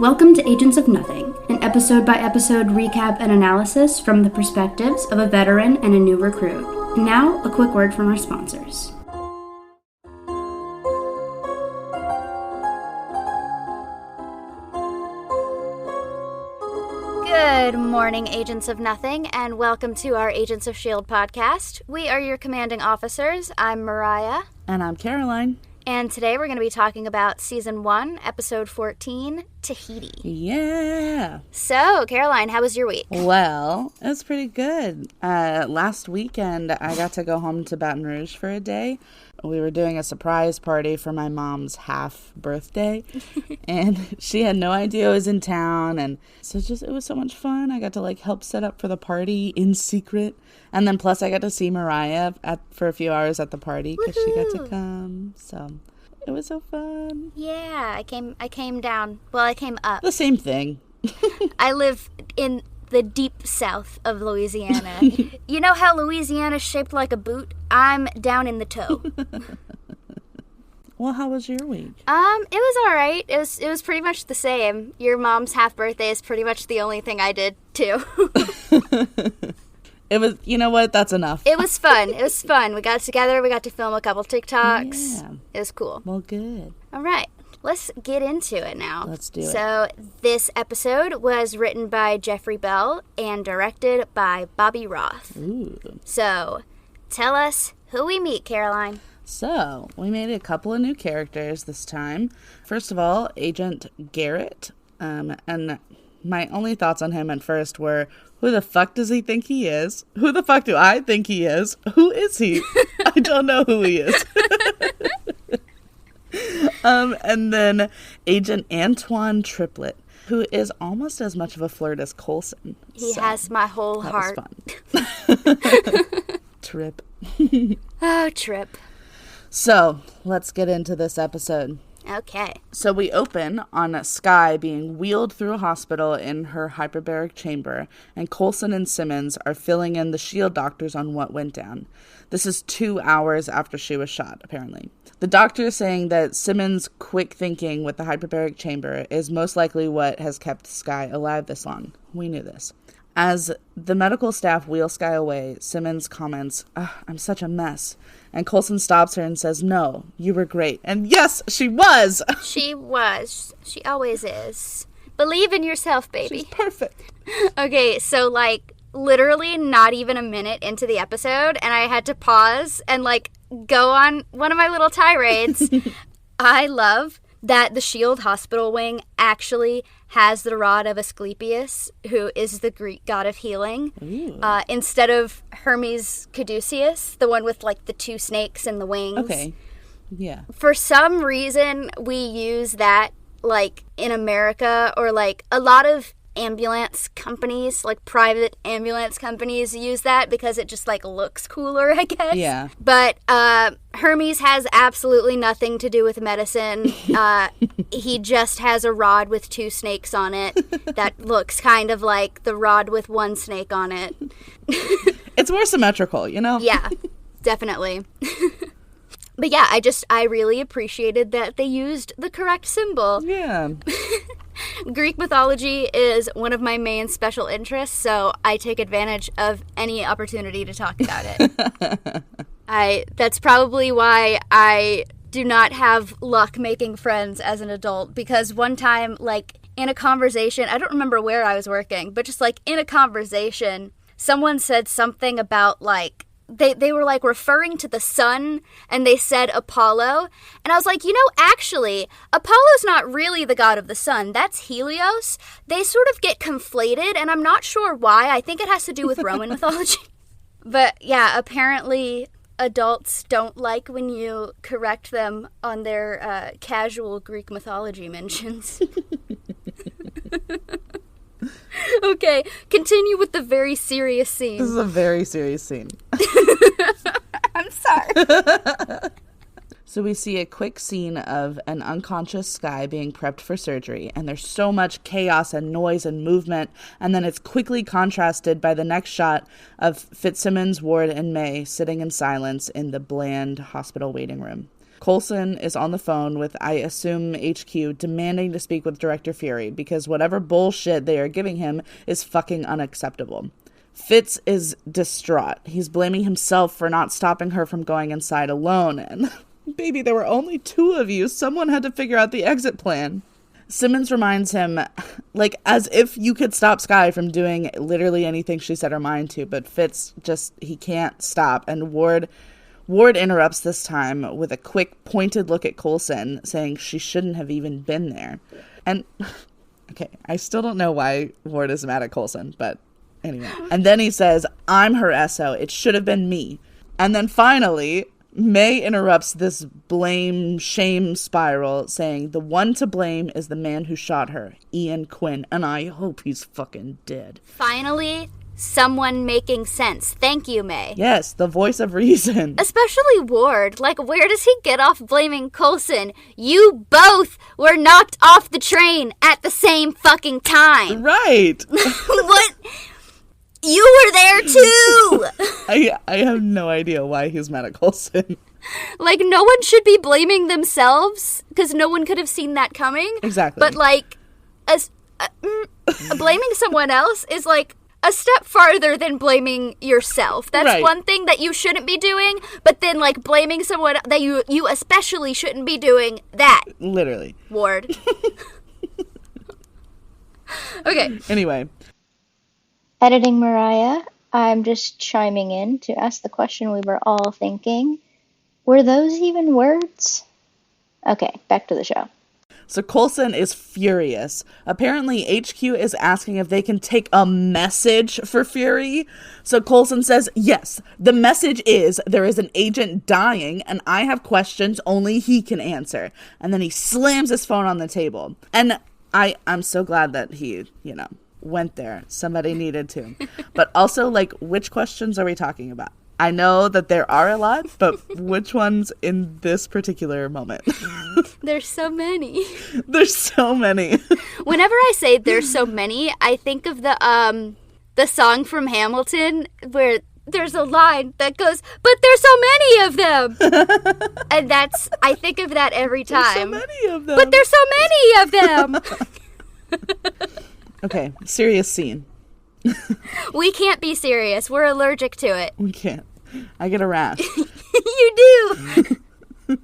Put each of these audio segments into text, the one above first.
Welcome to Agents of Nothing, an episode-by-episode recap and analysis from the perspectives of a veteran and a new recruit. And now, a quick word from our sponsors. Good morning, Agents of Nothing, and welcome to our Agents of S.H.I.E.L.D. podcast. We are your commanding officers. I'm Mariah. And I'm Caroline. And today we're going to be talking about Season 1, Episode 14, T.A.H.I.T.I. Yeah. So, Caroline, how was your week? Well, it was pretty good. Last weekend, I got to go home to Baton Rouge for a day. We were doing a surprise party for my mom's half birthday, and she had no idea I was in town, and so it was so much fun. I got to help set up for the party in secret, and then plus I got to see Mariah for a few hours at the party because she got to come. So it was so fun. Yeah, I came down. Well, I came up. The same thing. I live in the deep south of Louisiana. You know how Louisiana's shaped like a boot? I'm down in the toe. Well, how was your week? It was all right. It was pretty much the same. Your mom's half birthday is pretty much the only thing I did too. It was, you know what? That's enough. It was fun. We got together. We got to film a couple TikToks. Yeah. It was cool. Well, good. All right. Let's get into it now. Let's do it. So this episode was written by Jeffrey Bell and directed by Bobby Roth. Ooh. So tell us who we meet, Caroline. So we made a couple of new characters this time. First of all, Agent Garrett. And my only thoughts on him at first were, who the fuck does he think he is? Who the fuck do I think he is? Who is he? I don't know who he is. And then Agent Antoine Triplett, who is almost as much of a flirt as Coulson. He has my whole heart. Fun. Trip. Oh, Trip. So, let's get into this episode. Okay. So we open on Skye being wheeled through a hospital in her hyperbaric chamber, and Coulson and Simmons are filling in the S.H.I.E.L.D. doctors on what went down. This is 2 hours after she was shot, apparently. The doctor is saying that Simmons' quick thinking with the hyperbaric chamber is most likely what has kept Skye alive this long. We knew this. As the medical staff wheel Skye away, Simmons comments, "I'm such a mess." And Coulson stops her and says, "No, you were great." And yes, she was! She was. She always is. Believe in yourself, baby. She's perfect. Okay, so literally not even a minute into the episode, and I had to pause and go on one of my little tirades. I love that the S.H.I.E.L.D. hospital wing actually has the rod of Asclepius, who is the Greek god of healing, instead of Hermes Caduceus, the one with the two snakes and the wings. Okay, yeah. For some reason, we use that in America, or a lot of ambulance companies, private ambulance companies, use that because it just looks cooler, I guess. Yeah. But Hermes has absolutely nothing to do with medicine. He just has a rod with two snakes on it that looks kind of like the rod with one snake on it. It's more symmetrical, you know? Yeah, definitely. But yeah, I really appreciated that they used the correct symbol. Yeah. Greek mythology is one of my main special interests, so I take advantage of any opportunity to talk about it. That's probably why I do not have luck making friends as an adult, because one time, in a conversation, I don't remember where I was working, but just in a conversation, someone said something about They were referring to the sun, and they said Apollo. And I was like, actually, Apollo's not really the god of the sun. That's Helios. They sort of get conflated, and I'm not sure why. I think it has to do with Roman mythology. But yeah, apparently adults don't like when you correct them on their casual Greek mythology mentions. Okay, continue with the very serious scene. This is a very serious scene. I'm sorry. So we see a quick scene of an unconscious Skye being prepped for surgery, and there's so much chaos and noise and movement, and then it's quickly contrasted by the next shot of Fitzsimmons, Ward, and May sitting in silence in the bland hospital waiting room. Coulson is on the phone with, I assume, HQ, demanding to speak with Director Fury because whatever bullshit they are giving him is fucking unacceptable. Fitz is distraught. He's blaming himself for not stopping her from going inside alone. And, baby, there were only 2 of you. Someone had to figure out the exit plan. Simmons reminds him, like, as if you could stop Skye from doing literally anything she set her mind to, but Fitz just, he can't stop. And Ward interrupts this time with a quick, pointed look at Coulson, saying she shouldn't have even been there. And, okay, I still don't know why Ward is mad at Coulson, but anyway. And then he says, I'm her SO. It should have been me. And then finally, May interrupts this blame-shame spiral, saying the one to blame is the man who shot her, Ian Quinn, and I hope he's fucking dead. Finally, someone making sense. Thank you, May. Yes, the voice of reason. Especially Ward. Like, where does he get off blaming Coulson? You both were knocked off the train at the same fucking time. Right. What? You were there too! I have no idea why he's mad at Coulson. Like, no one should be blaming themselves, because no one could have seen that coming. Exactly. But, like, blaming someone else is, like, a step farther than blaming yourself. That's right. One thing that you shouldn't be doing, but then, like, blaming someone that you especially shouldn't be doing, that. Literally. Ward. Okay. Anyway. Editing Mariah, I'm just chiming in to ask the question we were all thinking. Were those even words? Okay, back to the show. So Coulson is furious. Apparently HQ is asking if they can take a message for Fury. So Coulson says, yes, the message is there is an agent dying and I have questions only he can answer. And then he slams his phone on the table. And I'm so glad that he, went there. Somebody needed to. But also, like, which questions are we talking about? I know that there are a lot, but which ones in this particular moment? There's so many. There's so many. Whenever I say there's so many, I think of the song from Hamilton where there's a line that goes, but there's so many of them. And I think of that every time. There's so many of them. But there's so many of them. Okay, serious scene. We can't be serious. We're allergic to it. We can't. I get a rash. You do.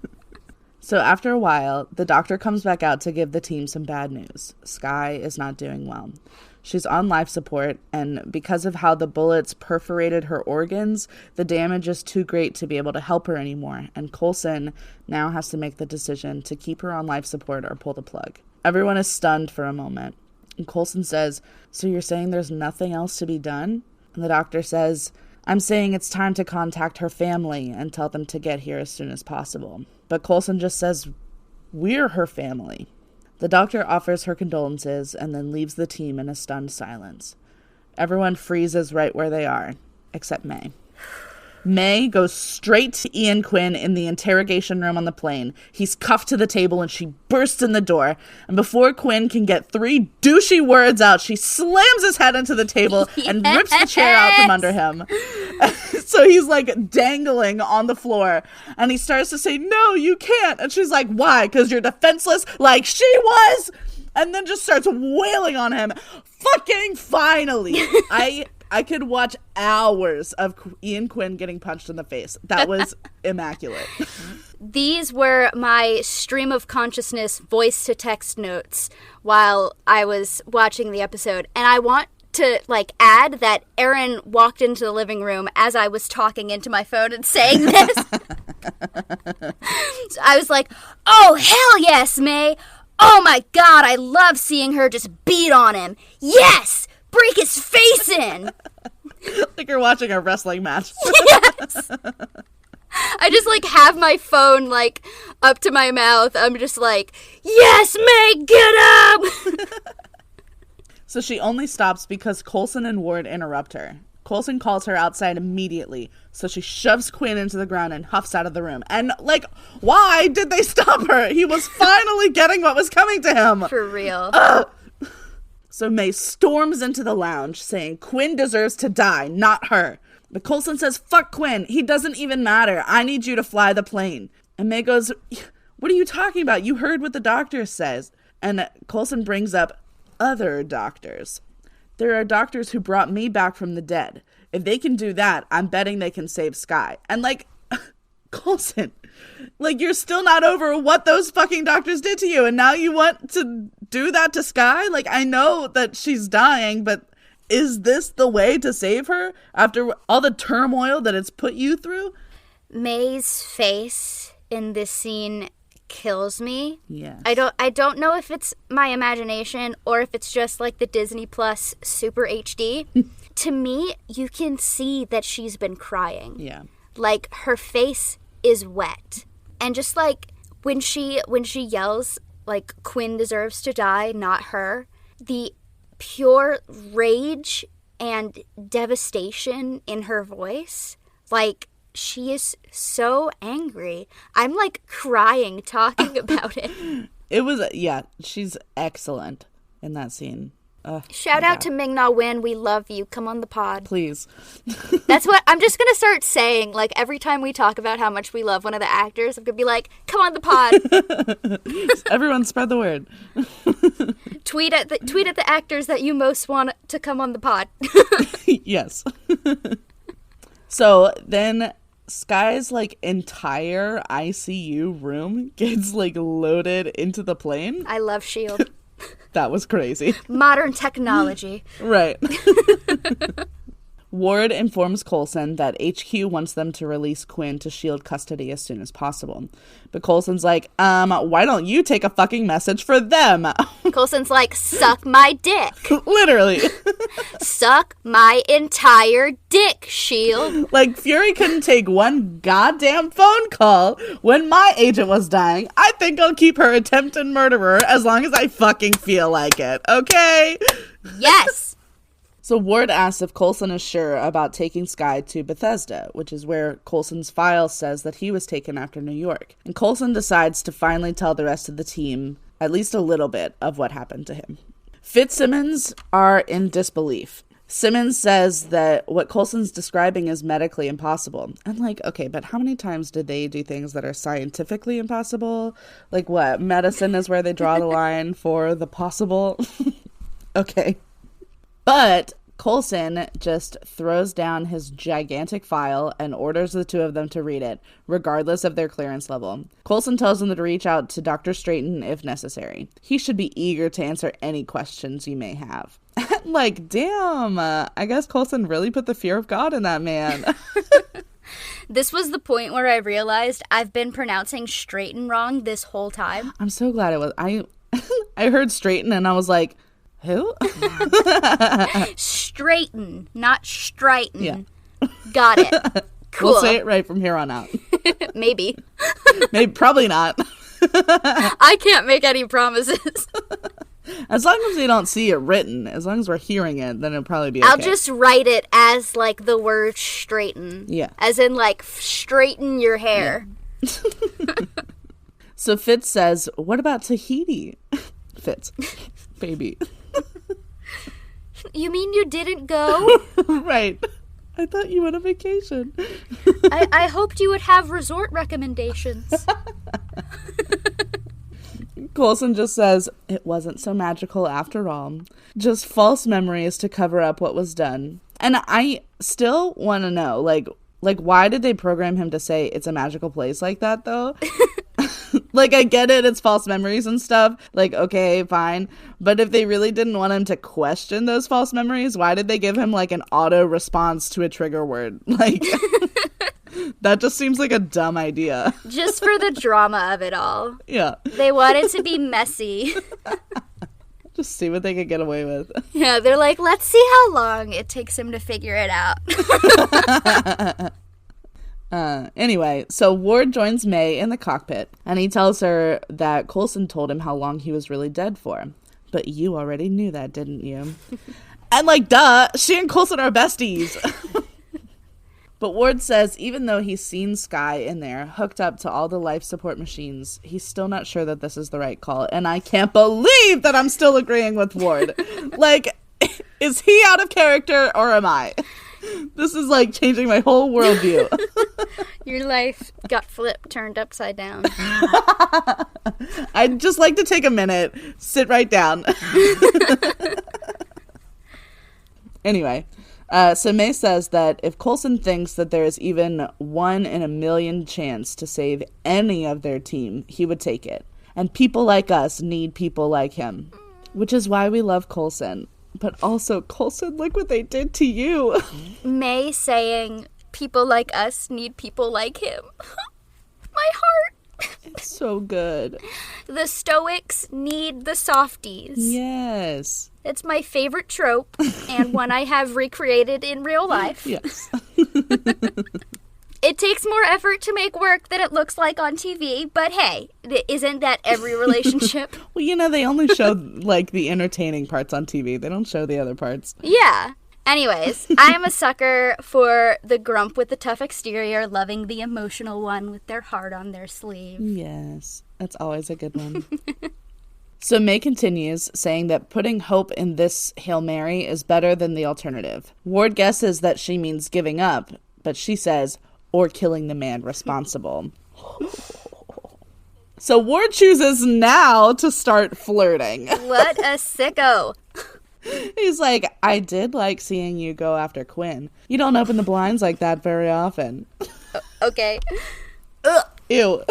So after a while, the doctor comes back out to give the team some bad news. Skye is not doing well. She's on life support, and because of how the bullets perforated her organs, the damage is too great to be able to help her anymore, and Coulson now has to make the decision to keep her on life support or pull the plug. Everyone is stunned for a moment. And Coulson says, so you're saying there's nothing else to be done? And the doctor says, I'm saying it's time to contact her family and tell them to get here as soon as possible. But Coulson just says, we're her family. The doctor offers her condolences and then leaves the team in a stunned silence. Everyone freezes right where they are, except May. May goes straight to Ian Quinn in the interrogation room on the plane. He's cuffed to the table and she bursts in the door. And before Quinn can get 3 douchey words out, she slams his head into the table and rips the chair out from under him. So he's like dangling on the floor. And he starts to say, no, you can't. And she's like, why? Because you're defenseless like she was? And then just starts wailing on him. Fucking finally. I could watch hours of Ian Quinn getting punched in the face. That was immaculate. These were my stream of consciousness voice-to-text notes while I was watching the episode. And I want to, add that Aaron walked into the living room as I was talking into my phone and saying this. So I was like, oh, hell yes, May. Oh, my God, I love seeing her just beat on him. Yes! Break his face in! Like you're watching a wrestling match. Yes! I just, have my phone, up to my mouth. I'm just like, yes, May, get him! So she only stops because Coulson and Ward interrupt her. Coulson calls her outside immediately, so she shoves Quinn into the ground and huffs out of the room. And, why did they stop her? He was finally getting what was coming to him. For real. So May storms into the lounge, saying Quinn deserves to die, not her. But Coulson says, fuck Quinn. He doesn't even matter. I need you to fly the plane. And May goes, what are you talking about? You heard what the doctor says. And Coulson brings up other doctors. There are doctors who brought me back from the dead. If they can do that, I'm betting they can save Skye. And like, Coulson, like, you're still not over what those fucking doctors did to you. And now you want to do that to Skye? Like, I know that she's dying, but is this the way to save her after all the turmoil that it's put you through? May's face in this scene kills me. Yes. I don't know if it's my imagination or if it's just like the Disney Plus Super HD. To me, you can see that she's been crying. Yeah. Like, her face is wet. And just like when she yells like Quinn deserves to die, not her, the pure rage and devastation in her voice, like, she is so angry. I'm like crying talking about it. It was, yeah, she's excellent in that scene. Shout out to Ming-Na Wen. We love you. Come on the pod. Please. That's what I'm just going to start saying. Like, every time we talk about how much we love one of the actors, I'm going to be like, come on the pod. Everyone spread the word. Tweet at the actors that you most want to come on the pod. Yes. So then Skye's like entire ICU room gets like loaded into the plane. I love S.H.I.T.I. That was crazy. Modern technology. Right. Ward informs Coulson that HQ wants them to release Quinn to S.H.I.E.L.D. custody as soon as possible. But Coulson's like, why don't you take a fucking message for them? Coulson's like, suck my dick. Literally. Suck my entire dick, S.H.I.E.L.D. Like, Fury couldn't take one goddamn phone call when my agent was dying. I think I'll keep her attempted murderer as long as I fucking feel like it, okay? Yes. So Ward asks if Coulson is sure about taking Skye to Bethesda, which is where Coulson's file says that he was taken after New York. And Coulson decides to finally tell the rest of the team at least a little bit of what happened to him. Fitzsimmons are in disbelief. Simmons says that what Coulson's describing is medically impossible. I'm like, okay, but how many times did they do things that are scientifically impossible? Like what? Medicine is where they draw the line for the possible? Okay. But Coulson just throws down his gigantic file and orders the two of them to read it, regardless of their clearance level. Coulson tells them to reach out to Dr. Straighton if necessary. He should be eager to answer any questions you may have. Like, damn, I guess Coulson really put the fear of God in that man. This was the point where I realized I've been pronouncing Straighton wrong this whole time. I'm so glad it was. I heard Straighton and I was like, who? Straighten, not Straighten. Yeah. Got it. Cool. We'll say it right from here on out. Maybe. Maybe, probably not. I can't make any promises. As long as we don't see it written, as long as we're hearing it, then it'll probably be okay. I'll just write it as, like, the word straighten. Yeah. As in, like, straighten your hair. Yeah. So Fitz says, what about Tahiti? Fitz. Baby. You mean you didn't go? Right. I thought you went on vacation. I hoped you would have resort recommendations. Coulson just says, it wasn't so magical after all. Just false memories to cover up what was done. And I still want to know, like, why did they program him to say it's a magical place like that, though? Like, I get it, it's false memories and stuff. Like, okay, fine. But if they really didn't want him to question those false memories, why did they give him, like, an auto response to a trigger word? Like, that just seems like a dumb idea. Just for the drama of it all. Yeah. They wanted to be messy. Just see what they could get away with. Yeah, they're like, let's see how long it takes him to figure it out. Anyway, so Ward joins May in the cockpit, and he tells her that Coulson told him how long he was really dead for. But you already knew that, didn't you? And like, duh, she and Coulson are besties. But Ward says even though he's seen Skye in there, hooked up to all the life support machines, he's still not sure that this is the right call. And I can't believe that I'm still agreeing with Ward. Like, is he out of character or am I? This is like changing my whole worldview. Your life got flipped, turned upside down. I'd just like to take a minute, sit right down. Anyway, so May says that if Coulson thinks that there is even 1 in a million chance to save any of their team, he would take it. And people like us need people like him. Which is why we love Coulson. But also, Coulson, look what they did to you. May saying, people like us need people like him. My heart. It's so good. The Stoics need the softies. Yes. It's my favorite trope, and one I have recreated in real life. Yes. It takes more effort to make work than it looks like on TV, but hey, isn't that every relationship? Well, you know, they only show, like, the entertaining parts on TV. They don't show the other parts. Yeah. Anyways, I am a sucker for the grump with the tough exterior, loving the emotional one with their heart on their sleeve. Yes. That's always a good one. So May continues, saying that putting hope in this Hail Mary is better than the alternative. Ward guesses that she means giving up, but she says, or killing the man responsible. So Ward chooses now to start flirting. What a sicko. He's like, I did like seeing you go after Quinn. You don't open the blinds like that very often. Okay. Ugh, ew.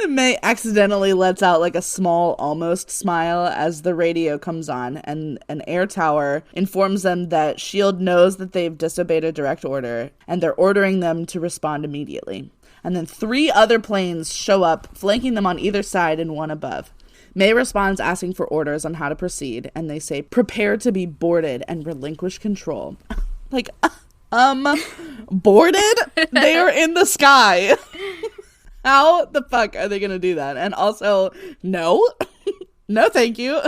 May accidentally lets out like a small almost smile as the radio comes on, and an air tower informs them that S.H.I.E.L.D. knows that they've disobeyed a direct order, and they're ordering them to respond immediately. And then 3 other planes show up, flanking them on either side and one above. May responds asking for orders on how to proceed, and they say, prepare to be boarded and relinquish control. Like, boarded? They are in the sky. How the fuck are they gonna do that? And also, no. No, thank you.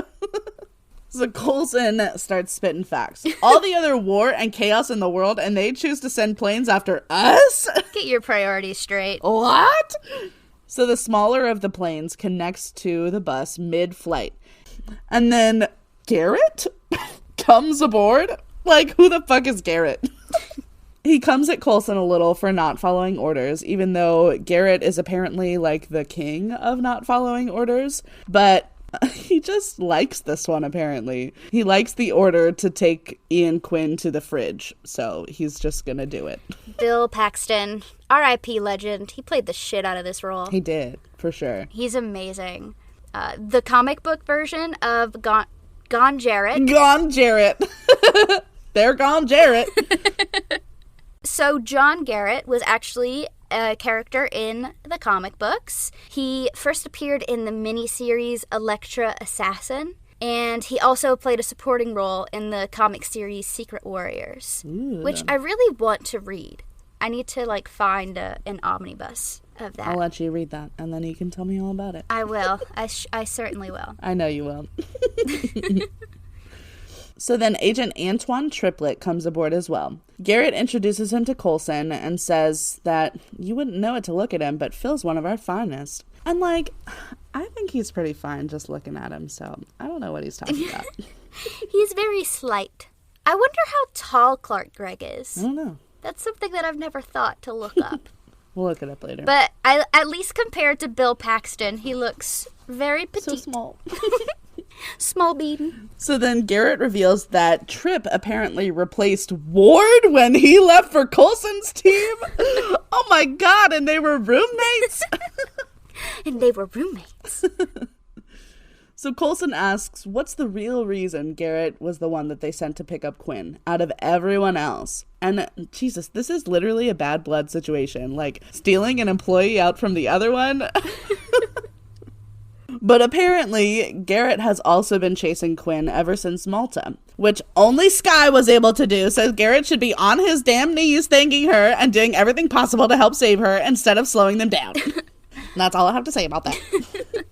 So Coulson starts spitting facts. All the other war and chaos in the world, and they choose to send planes after us? Get your priorities straight. What? So the smaller of the planes connects to the bus mid-flight. And then Garrett comes aboard? Like, who the fuck is Garrett? He comes at Coulson a little for not following orders, even though Garrett is apparently like the king of not following orders. But he just likes this one, apparently. He likes the order to take Ian Quinn to the fridge, so he's just gonna do it. Bill Paxton, R.I.P. legend. He played the shit out of this role. He did, for sure. He's amazing. The comic book version of Gone Jarrett. Gone Jarrett. They're Gone Jarrett. So John Garrett was actually a character in the comic books. He first appeared in the miniseries Elektra Assassin, and he also played a supporting role in the comic series Secret Warriors, which I really want to read. I need to, like, find an omnibus of that. I'll let you read that, and then you can tell me all about it. I will. I certainly will. I know you will. So then Agent Antoine Triplett comes aboard as well. Garrett introduces him to Coulson and says that you wouldn't know it to look at him, but Phil's one of our finest. And, like, I think he's pretty fine just looking at him, so I don't know what he's talking about. He's very slight. I wonder how tall Clark Gregg is. I don't know. That's something that I've never thought to look up. We'll look it up later. But at least compared to Bill Paxton, he looks very petite. So small. Small bean. So then Garrett reveals that Tripp apparently replaced Ward when he left for Coulson's team. Oh my god, and they were roommates? So Coulson asks, what's the real reason Garrett was the one that they sent to pick up Quinn out of everyone else? And Jesus, this is literally a bad blood situation. Like, stealing an employee out from the other one? But apparently, Garrett has also been chasing Quinn ever since Malta, which only Skye was able to do, so Garrett should be on his damn knees thanking her and doing everything possible to help save her instead of slowing them down. And that's all I have to say about that.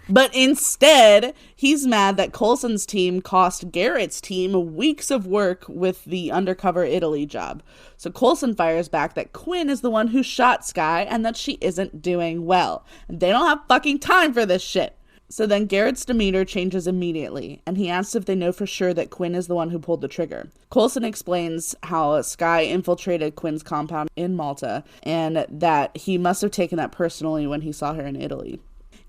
But instead, he's mad that Coulson's team cost Garrett's team weeks of work with the undercover Italy job. So Coulson fires back that Quinn is the one who shot Skye and that she isn't doing well. And they don't have fucking time for this shit. So then Garrett's demeanor changes immediately, and he asks if they know for sure that Quinn is the one who pulled the trigger. Coulson explains how Skye infiltrated Quinn's compound in Malta, and that he must have taken that personally when he saw her in Italy.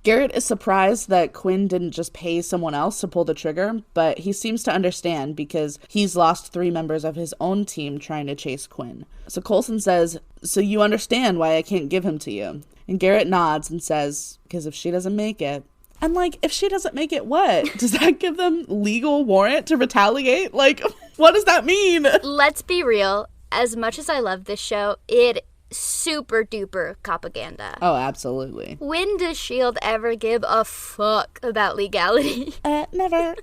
Garrett is surprised that Quinn didn't just pay someone else to pull the trigger, but he seems to understand because he's lost 3 members of his own team trying to chase Quinn. So Coulson says, "So you understand why I can't give him to you?" And Garrett nods and says, "Because if she doesn't make it..." And, like, if she doesn't make it, what? Does that give them legal warrant to retaliate? Like, what does that mean? Let's be real. As much as I love this show, it super duper propaganda. Oh, absolutely. When does S.H.I.E.L.D. ever give a fuck about legality? Never.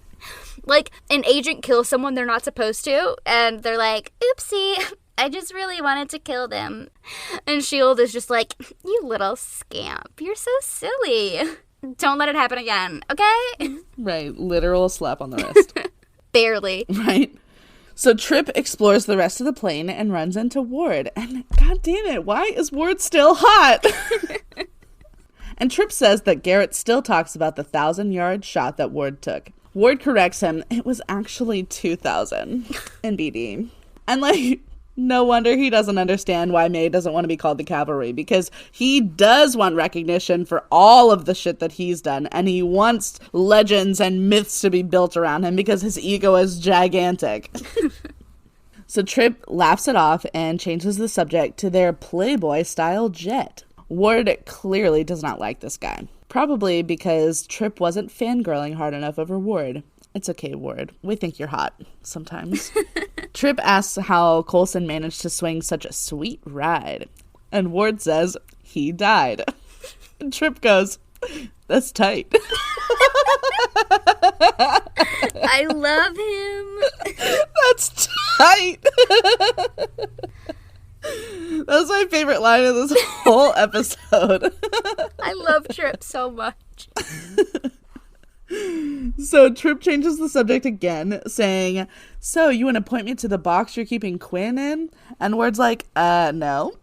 Like, an agent kills someone they're not supposed to, and they're like, oopsie, I just really wanted to kill them. And S.H.I.E.L.D. is just like, you little scamp, you're so silly. Don't let it happen again, okay? Right, literal slap on the wrist. Barely. Right. So Trip explores the rest of the plane and runs into Ward. And god damn it, why is Ward still hot? And Trip says that Garrett still talks about the 1,000-yard shot that Ward took. Ward corrects him. It was actually 2,000 in BD. And, like, no wonder he doesn't understand why May doesn't want to be called the cavalry, because he does want recognition for all of the shit that he's done, and he wants legends and myths to be built around him because his ego is gigantic. So Trip laughs it off and changes the subject to their Playboy-style jet. Ward clearly does not like this guy, probably because Trip wasn't fangirling hard enough over Ward. It's okay, Ward. We think you're hot sometimes. Trip asks how Coulson managed to swing such a sweet ride. And Ward says, he died. And Trip goes, that's tight. I love him. That's tight. That's my favorite line of this whole episode. I love Trip so much. So Trip changes the subject again, saying, so you want to point me to the box you're keeping Quinn in? And Ward's like, no.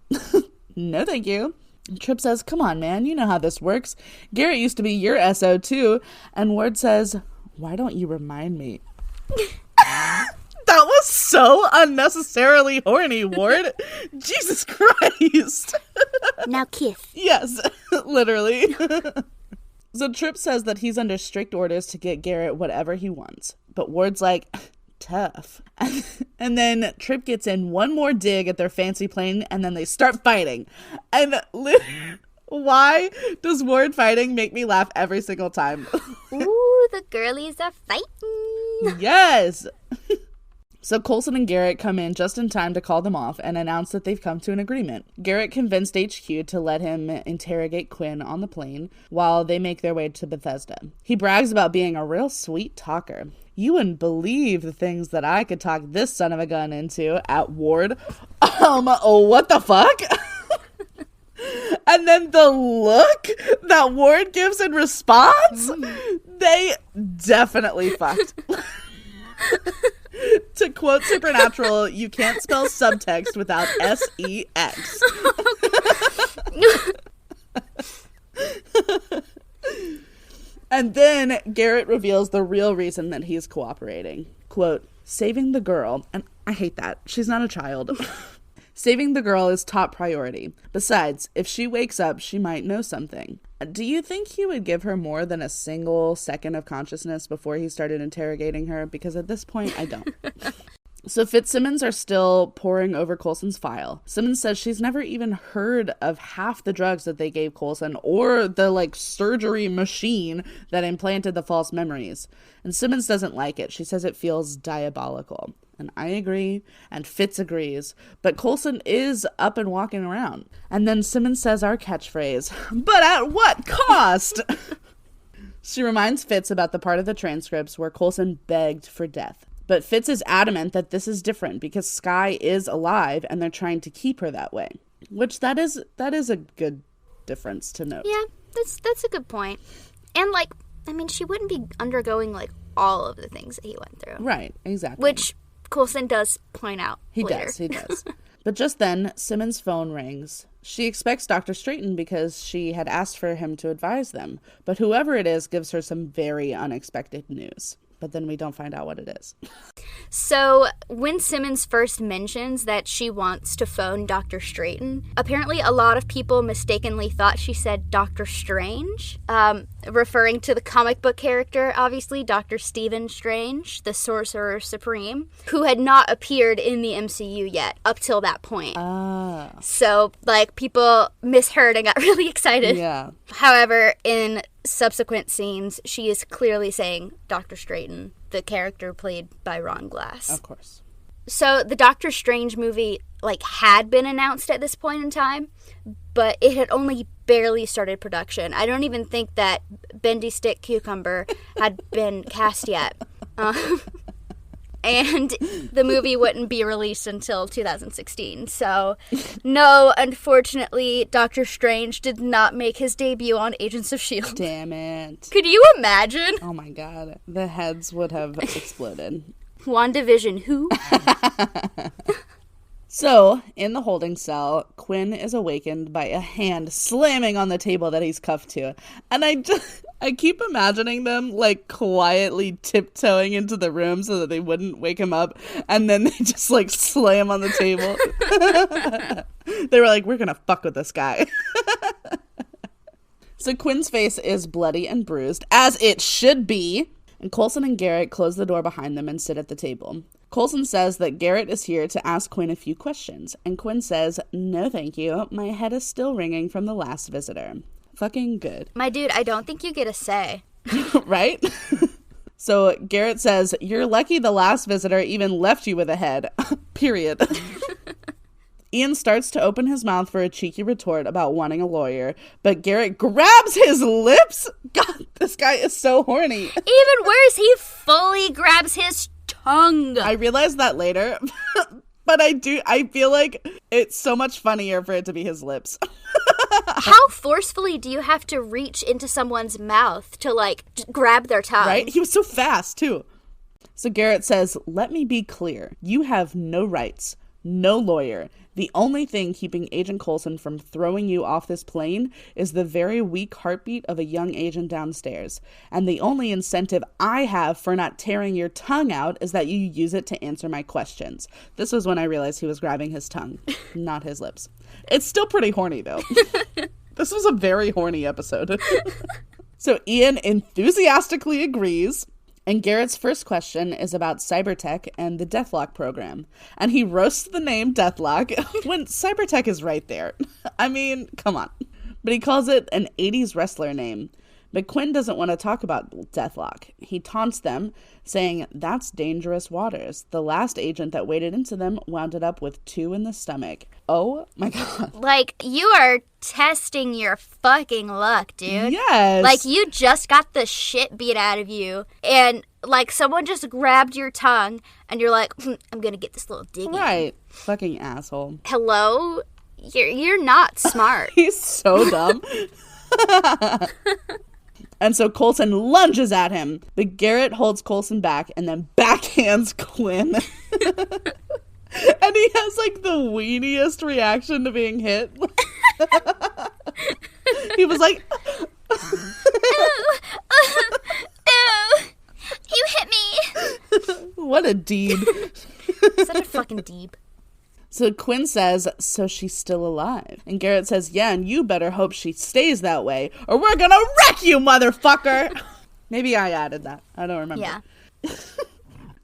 No, thank you. And Trip says, come on, man, you know how this works. Garrett used to be your SO too. And Ward says, why don't you remind me? That was so unnecessarily horny, Ward. Jesus Christ. Now kiss. Yes, literally. So Trip says that he's under strict orders to get Garrett whatever he wants. But Ward's like, tough. And then Trip gets in one more dig at their fancy plane, and then they start fighting. And why does Ward fighting make me laugh every single time? Ooh, the girlies are fighting. Yes. So Coulson and Garrett come in just in time to call them off and announce that they've come to an agreement. Garrett convinced HQ to let him interrogate Quinn on the plane while they make their way to Bethesda. He brags about being a real sweet talker. You wouldn't believe the things that I could talk this son of a gun into at Ward. What the fuck? And then the look that Ward gives in response, they definitely fucked. To quote Supernatural, you can't spell subtext without S-E-X. And then Garrett reveals the real reason that he's cooperating. Quote, saving the girl, and I hate that. She's not a child. Saving the girl is top priority. Besides, if she wakes up, she might know something. Do you think he would give her more than a single second of consciousness before he started interrogating her? Because at this point, I don't. So Fitzsimmons are still poring over Coulson's file. Simmons says she's never even heard of half the drugs that they gave Coulson or the, surgery machine that implanted the false memories. And Simmons doesn't like it. She says it feels diabolical. And I agree, and Fitz agrees, but Coulson is up and walking around. And then Simmons says our catchphrase, but at what cost? She reminds Fitz about the part of the transcripts where Coulson begged for death. But Fitz is adamant that this is different because Skye is alive and they're trying to keep her that way. Which that is a good difference to note. Yeah, that's a good point. And she wouldn't be undergoing all of the things that he went through. Right, exactly. Which Coulson does point out He later. does. But just then, Simmons' phone rings. She expects Dr. Straighton because she had asked for him to advise them, but whoever it is gives her some very unexpected news. But then we don't find out what it is. So when Simmons first mentions that she wants to phone Dr. Straighton, apparently a lot of people mistakenly thought she said Dr. Strange, referring to the comic book character, obviously, Dr. Stephen Strange, the Sorcerer Supreme, who had not appeared in the MCU yet up till that point. So, like, people misheard and got really excited. Yeah. However, in subsequent scenes, she is clearly saying Dr. Straighton, the character played by Ron Glass. Of course. So the Doctor Strange movie, like, had been announced at this point in time, but it had only barely started production. I don't even think that Bendy Stick Cucumber had been cast yet. And the movie wouldn't be released until 2016. So, no, unfortunately, Doctor Strange did not make his debut on Agents of S.H.I.E.L.D. Damn it. Could you imagine? Oh my god. The heads would have exploded. WandaVision, who? So, in the holding cell, Quinn is awakened by a hand slamming on the table that he's cuffed to. And I keep imagining them, like, quietly tiptoeing into the room so that they wouldn't wake him up. And then they just, like, slam on the table. They were like, we're gonna fuck with this guy. So Quinn's face is bloody and bruised, as it should be. And Coulson and Garrett close the door behind them and sit at the table. Coulson says that Garrett is here to ask Quinn a few questions, and Quinn says, no thank you, my head is still ringing from the last visitor. Fucking good. My dude, I don't think you get a say. Right? So Garrett says, you're lucky the last visitor even left you with a head. Period. Ian starts to open his mouth for a cheeky retort about wanting a lawyer, but Garrett grabs his lips. God, this guy is so horny. Even worse, he fully grabs his tongue. I realized that later, but I feel like it's so much funnier for it to be his lips. How forcefully do you have to reach into someone's mouth to, like, grab their tongue? Right? He was so fast, too. So Garrett says, let me be clear. You have no rights, no lawyer. The only thing keeping Agent Coulson from throwing you off this plane is the very weak heartbeat of a young agent downstairs. And the only incentive I have for not tearing your tongue out is that you use it to answer my questions. This was when I realized he was grabbing his tongue, not his lips. It's still pretty horny, though. This was a very horny episode. So Ian enthusiastically agrees. And Garrett's first question is about Cybertech and the Deathlock program. And he roasts the name Deathlock when Cybertech is right there. I mean, come on. But he calls it an 80s wrestler name. But Quinn doesn't want to talk about Deathlock. He taunts them, saying, that's dangerous waters. The last agent that waded into them wound up with 2 in the stomach. Oh my god. Like, you are testing your fucking luck, dude. Yes. Like, you just got the shit beat out of you, and, like, someone just grabbed your tongue, and you're like, I'm gonna get this little dig in. Right. Fucking asshole. Hello? You're not smart. He's so dumb. And so Coulson lunges at him, but Garrett holds Coulson back and then backhands Quinn. And he has, like, the weeniest reaction to being hit. He was like, Ew, you hit me. What a deeb. Such a fucking deeb. So Quinn says, so she's still alive. And Garrett says, yeah, and you better hope she stays that way, or we're gonna wreck you, motherfucker! Maybe I added that. I don't remember. Yeah.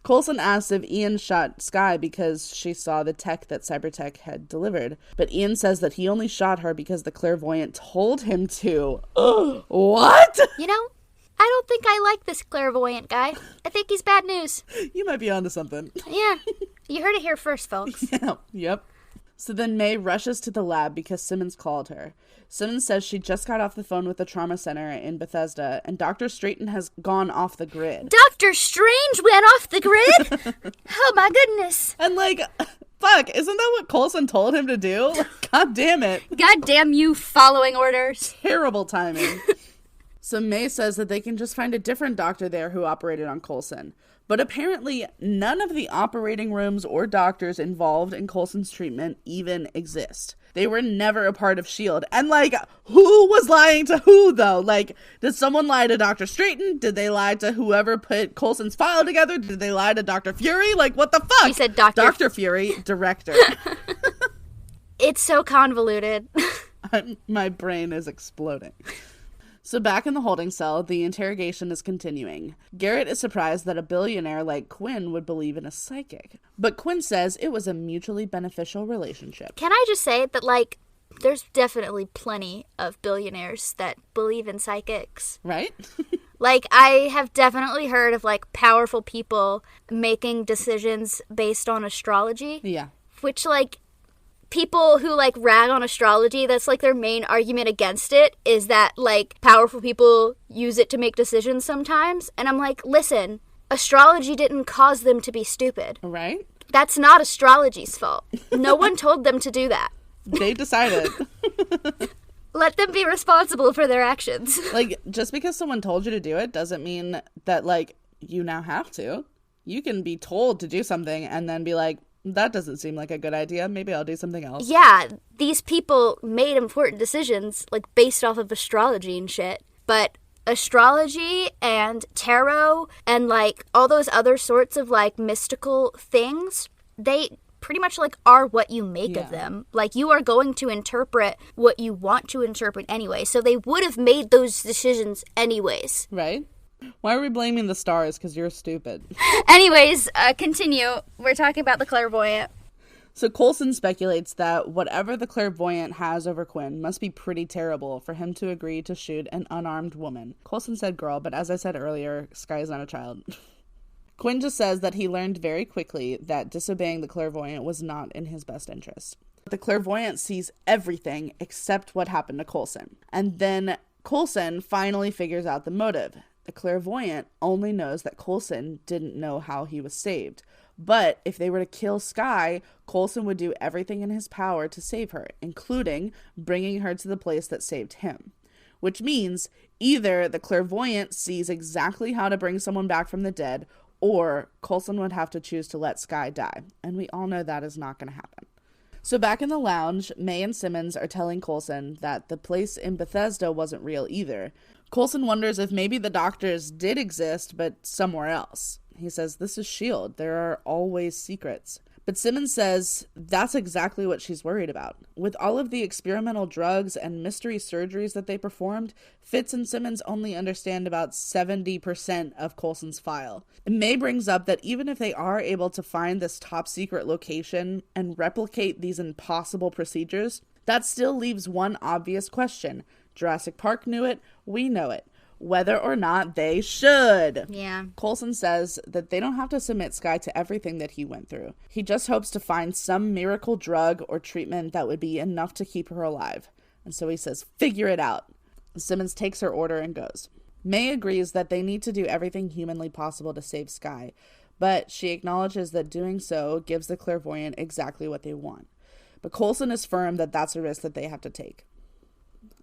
Coulson asks if Ian shot Skye because she saw the tech that Cybertech had delivered. But Ian says that he only shot her because the clairvoyant told him to. What? You know, I don't think I like this clairvoyant guy. I think he's bad news. You might be onto something. Yeah. You heard it here first, folks. Yeah. Yep. So then May rushes to the lab because Simmons called her. Simmons says she just got off the phone with the trauma center in Bethesda, and Dr. Straighton has gone off the grid. Dr. Strange went off the grid? Oh my goodness. And, like, fuck, isn't that what Coulson told him to do? Like, God damn it. God damn you following orders. Terrible timing. So May says that they can just find a different doctor there who operated on Coulson. But apparently, none of the operating rooms or doctors involved in Coulson's treatment even exist. They were never a part of S.H.I.E.L.D. And, like, who was lying to who, though? Like, did someone lie to Dr. Straighton? Did they lie to whoever put Coulson's file together? Did they lie to Dr. Fury? Like, what the fuck? You said Dr. Dr. Fury, director. It's so convoluted. My brain is exploding. So back in the holding cell, the interrogation is continuing. Garrett is surprised that a billionaire like Quinn would believe in a psychic. But Quinn says it was a mutually beneficial relationship. Can I just say that, like, there's definitely plenty of billionaires that believe in psychics. Right? Like, I have definitely heard of, like, powerful people making decisions based on astrology. Yeah. Which, like, people who, like, rag on astrology, that's, like, their main argument against it is that, like, powerful people use it to make decisions sometimes. And I'm like, listen, astrology didn't cause them to be stupid. Right? That's not astrology's fault. No one told them to do that. They decided. Let them be responsible for their actions. Like, just because someone told you to do it doesn't mean that, like, you now have to. You can be told to do something and then be like, that doesn't seem like a good idea. Maybe I'll do something else. Yeah, these people made important decisions, like, based off of astrology and shit. But astrology and tarot and, like, all those other sorts of, like, mystical things, they pretty much, like, are what you make of them. Like, you are going to interpret what you want to interpret anyway. So they would have made those decisions anyways. Right? Why are we blaming the stars? Because you're stupid. Anyways, continue. We're talking about the clairvoyant. So Coulson speculates that whatever the clairvoyant has over Quinn must be pretty terrible for him to agree to shoot an unarmed woman. Coulson said girl, but as I said earlier, Sky is not a child. Quinn just says that he learned very quickly that disobeying the clairvoyant was not in his best interest. The clairvoyant sees everything except what happened to Coulson. And then Coulson finally figures out the motive. The clairvoyant only knows that Coulson didn't know how he was saved. But if they were to kill Sky, Coulson would do everything in his power to save her, including bringing her to the place that saved him. Which means either the clairvoyant sees exactly how to bring someone back from the dead, or Coulson would have to choose to let Sky die. And we all know that is not going to happen. So back in the lounge, May and Simmons are telling Coulson that the place in Bethesda wasn't real either. Coulson wonders if maybe the doctors did exist, but somewhere else. He says, this is S.H.I.E.L.D. There are always secrets. But Simmons says that's exactly what she's worried about. With all of the experimental drugs and mystery surgeries that they performed, Fitz and Simmons only understand about 70% of Coulson's file. And May brings up that even if they are able to find this top secret location and replicate these impossible procedures, that still leaves one obvious question. Jurassic Park knew it, we know it. Whether or not they should. Yeah. Coulson says that they don't have to submit Sky to everything that he went through. He just hopes to find some miracle drug or treatment that would be enough to keep her alive. And so he says, figure it out. Simmons takes her order and goes. May agrees that they need to do everything humanly possible to save Sky, but she acknowledges that doing so gives the clairvoyant exactly what they want. But Coulson is firm that that's a risk that they have to take.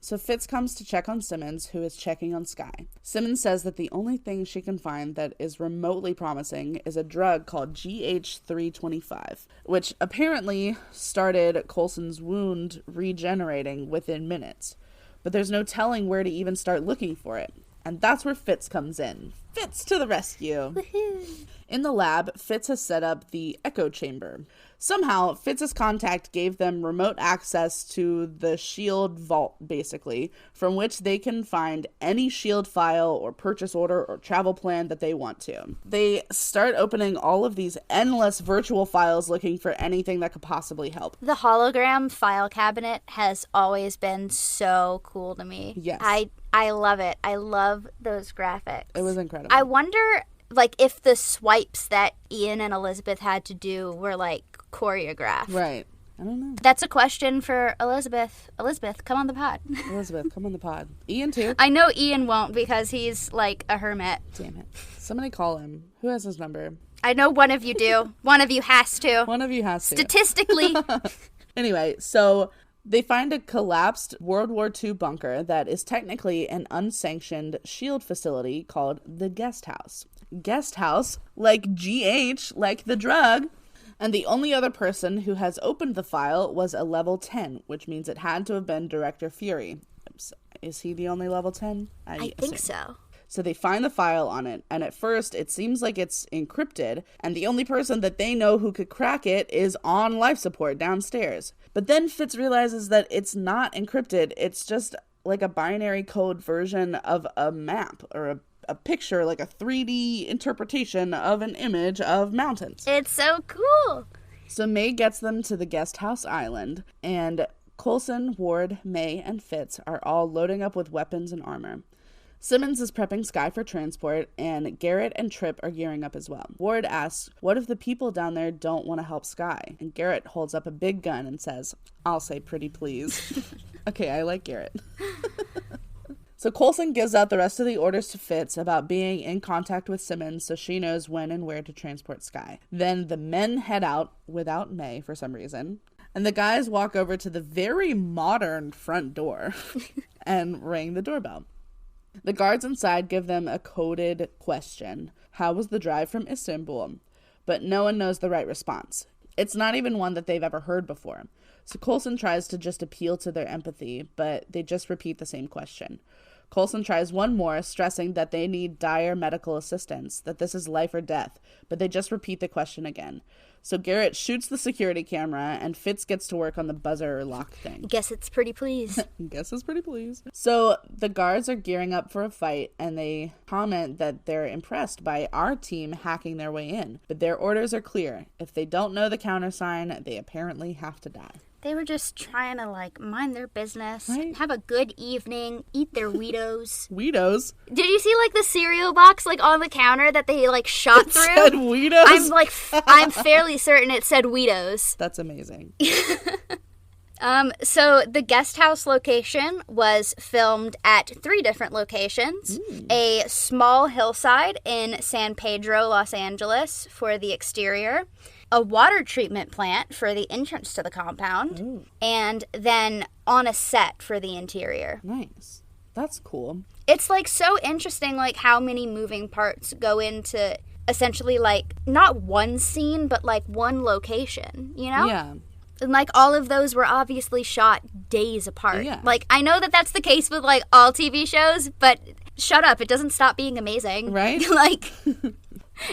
So Fitz comes to check on Simmons, who is checking on Sky. Simmons says that the only thing she can find that is remotely promising is a drug called GH325, which apparently started Coulson's wound regenerating within minutes. But there's no telling where to even start looking for it. And that's where Fitz comes in. Fitz to the rescue. Woohoo. In the lab, Fitz has set up the echo chamber. Somehow, Fitz's contact gave them remote access to the S.H.I.E.L.D. vault, basically, from which they can find any S.H.I.E.L.D. file or purchase order or travel plan that they want to. They start opening all of these endless virtual files looking for anything that could possibly help. The hologram file cabinet has always been so cool to me. Yes. I love it. I love those graphics. It was incredible. I wonder, like, if the swipes that Ian and Elizabeth had to do were, like, choreographed. Right. I don't know. That's a question for Elizabeth. Elizabeth, come on the pod. Elizabeth, come on the pod. Ian, too. I know Ian won't because he's, like, a hermit. Damn it. Somebody call him. Who has his number? I know one of you do. One of you has to. One of you has to. Statistically. Anyway, so they find a collapsed World War II bunker that is technically an unsanctioned S.H.I.E.L.D. facility called the Guest House. guest house, like GH, like the drug. And the only other person who has opened the file was a level 10, which means it had to have been Director Fury. Is he the only level 10? I think so. So they find the file on it, and at first it seems like it's encrypted, and the only person that they know who could crack it is on life support downstairs. But then Fitz realizes that it's not encrypted, it's just like a binary code version of a map, or a picture, like a 3D interpretation of an image of mountains. It's so cool! So May gets them to the guest house island, and Coulson, Ward, May, and Fitz are all loading up with weapons and armor. Simmons is prepping Skye for transport, and Garrett and Tripp are gearing up as well. Ward asks, what if the people down there don't want to help Skye? And Garrett holds up a big gun and says, I'll say pretty please. Okay, I like Garrett. So Coulson gives out the rest of the orders to Fitz about being in contact with Simmons so she knows when and where to transport Skye. Then the men head out without May for some reason. And the guys walk over to the very modern front door and ring the doorbell. The guards inside give them a coded question. How was the drive from Istanbul? But no one knows the right response. It's not even one that they've ever heard before. So Coulson tries to just appeal to their empathy, but they just repeat the same question. Coulson tries one more, stressing that they need dire medical assistance, that this is life or death, but they just repeat the question again. So Garrett shoots the security camera, and Fitz gets to work on the buzzer lock thing. Guess it's pretty please. Guess it's pretty please. So the guards are gearing up for a fight, and they comment that they're impressed by our team hacking their way in. But their orders are clear. If they don't know the countersign, they apparently have to die. They were just trying to, mind their business, right? Have a good evening, eat their Wheatos. Wheatos? Did you see, the cereal box, on the counter that they, shot through? It said Wheatos? I'm fairly certain it said Wheatos. That's amazing. So the guest house location was filmed at 3 different locations. A small hillside in San Pedro, Los Angeles for the exterior. A water treatment plant for the entrance to the compound, and then on a set for the interior. Nice. That's cool. It's, so interesting, how many moving parts go into essentially, not one scene, but, one location, you know? Yeah. And, all of those were obviously shot days apart. Yeah. I know that that's the case with, all TV shows, but shut up. It doesn't stop being amazing. Right?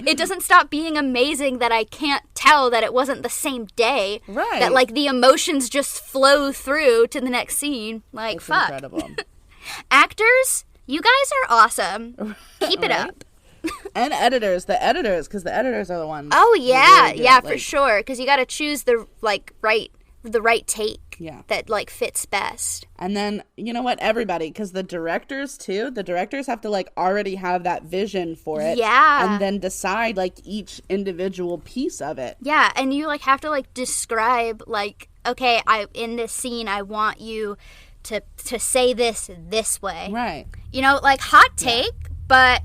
It doesn't stop being amazing that I can't tell that it wasn't the same day. Right. That, the emotions just flow through to the next scene. It's fuck. incredible. Actors, you guys are awesome. Keep it up. And editors, because the editors are the ones. Oh, yeah. Really Yeah, for sure. Because you got to choose the right take. Yeah. That, fits best. And then, you know what, everybody, because the directors have to, already have that vision for it. Yeah. And then decide, each individual piece of it. Yeah, and you, have to, describe, okay, in this scene, I want you to say this way. Right. You know, hot take, but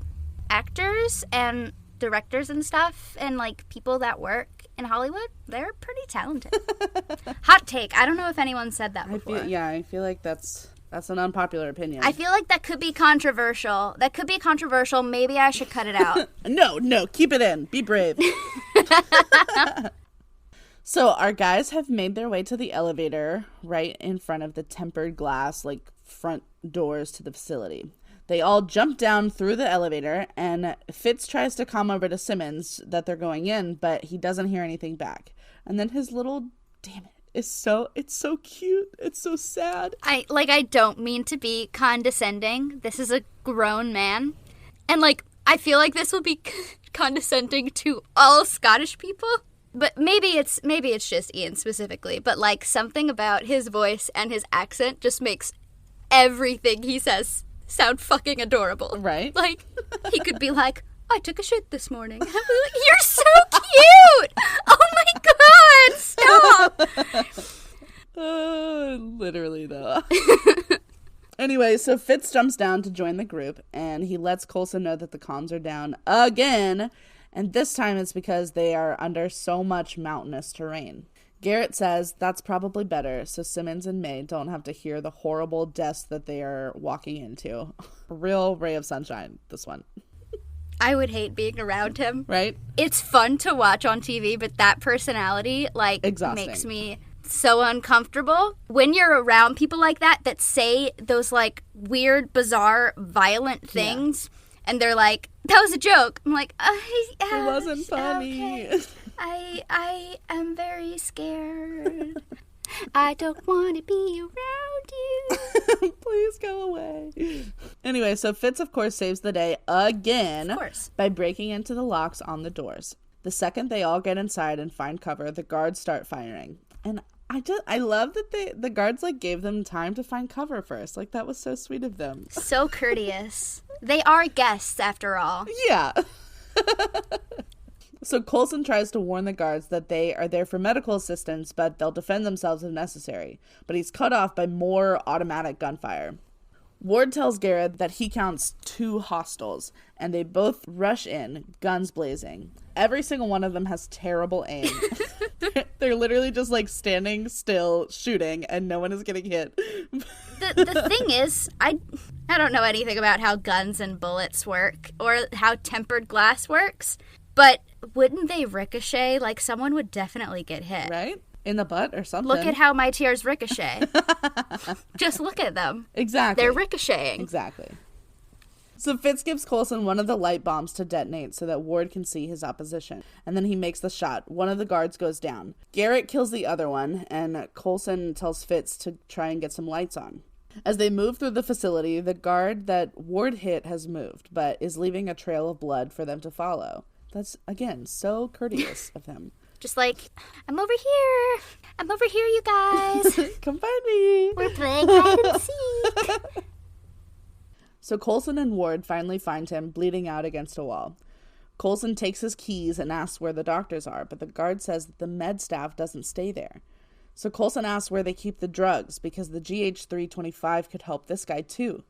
actors and directors and stuff and, people that work in Hollywood, they're pretty talented. Hot take. I don't know if anyone said that before. I feel like that's an unpopular opinion. I feel like that could be controversial. Maybe I should cut it out. No, keep it in. Be brave. So our guys have made their way to the elevator right in front of the tempered glass, front doors to the facility. They all jump down through the elevator, and Fitz tries to come over to Simmons that they're going in, but he doesn't hear anything back. And then his little, it's so cute. It's so sad. I don't mean to be condescending. This is a grown man. And, I feel like this will be condescending to all Scottish people. But maybe it's just Ian specifically. But, something about his voice and his accent just makes everything he says sound fucking adorable. Right. He could be like, I took a shit this morning. You're so cute! Oh my god, stop! Literally, though. Anyway, so Fitz jumps down to join the group, and he lets Coulson know that the comms are down again, and this time it's because they are under so much mountainous terrain. Garrett says that's probably better, so Simmons and May don't have to hear the horrible deaths that they are walking into. A real ray of sunshine, this one. I would hate being around him. Right? It's fun to watch on TV, but that personality, like, Exhausting. makes me so uncomfortable. When you're around people like that say those, like, weird, bizarre, violent things, and they're like, that was a joke. I'm like, it wasn't funny. Okay. I am very scared. I don't want to be around you. Please go away. Anyway, so Fitz, of course, saves the day again. Of course. By breaking into the locks on the doors. The second they all get inside and find cover, the guards start firing. And I love that the guards, like, gave them time to find cover first. Like, that was so sweet of them. So courteous. They are guests, after all. Yeah. So Coulson tries to warn the guards that they are there for medical assistance, but they'll defend themselves if necessary. But he's cut off by more automatic gunfire. Ward tells Garrett that he counts 2 hostiles, and they both rush in, guns blazing. Every single one of them has terrible aim. They're literally just, like, standing still, shooting, and no one is getting hit. The thing is, I don't know anything about how guns and bullets work, or how tempered glass works, but wouldn't they ricochet? Like, someone would definitely get hit. Right? In the butt or something. Look at how my tears ricochet. Just look at them. Exactly. They're ricocheting. Exactly. So Fitz gives Coulson one of the light bombs to detonate so that Ward can see his opposition. And then he makes the shot. One of the guards goes down. Garrett kills the other one, and Coulson tells Fitz to try and get some lights on. As they move through the facility, the guard that Ward hit has moved, but is leaving a trail of blood for them to follow. That's, again, so courteous of him. Just like, I'm over here. I'm over here, you guys. Come find me. We're playing hide and seek. So Coulson and Ward finally find him bleeding out against a wall. Coulson takes his keys and asks where the doctors are, but the guard says that the med staff doesn't stay there. So Coulson asks where they keep the drugs, because the GH325 could help this guy too.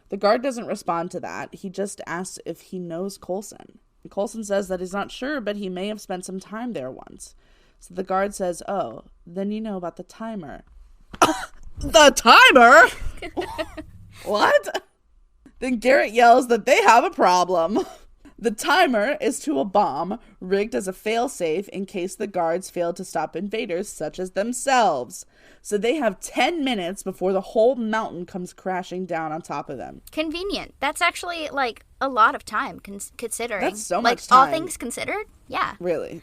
The guard doesn't respond to that. He just asks if he knows Coulson. And Coulson says that he's not sure, but he may have spent some time there once. So the guard says, oh, then you know about the timer. The timer? What? Then Garrett yells that they have a problem. The timer is to a bomb rigged as a failsafe in case the guards fail to stop invaders such as themselves. So they have 10 minutes before the whole mountain comes crashing down on top of them. Convenient. That's actually, like, a lot of time considering. That's so like, much time. all things considered? Yeah. Really.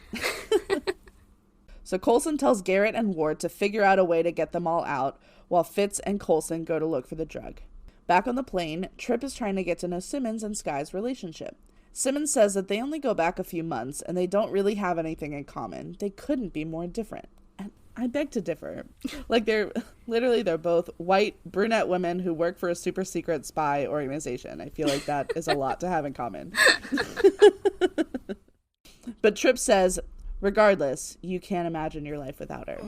So Coulson tells Garrett and Ward to figure out a way to get them all out, while Fitz and Coulson go to look for the drug. Back on the plane, Tripp is trying to get to know Simmons and Sky's relationship. Simmons says that they only go back a few months and they don't really have anything in common. They couldn't be more different. And I beg to differ. Like, they're both white, brunette women who work for a super secret spy organization. I feel like that is a lot to have in common. But Tripp says, regardless, you can't imagine your life without her.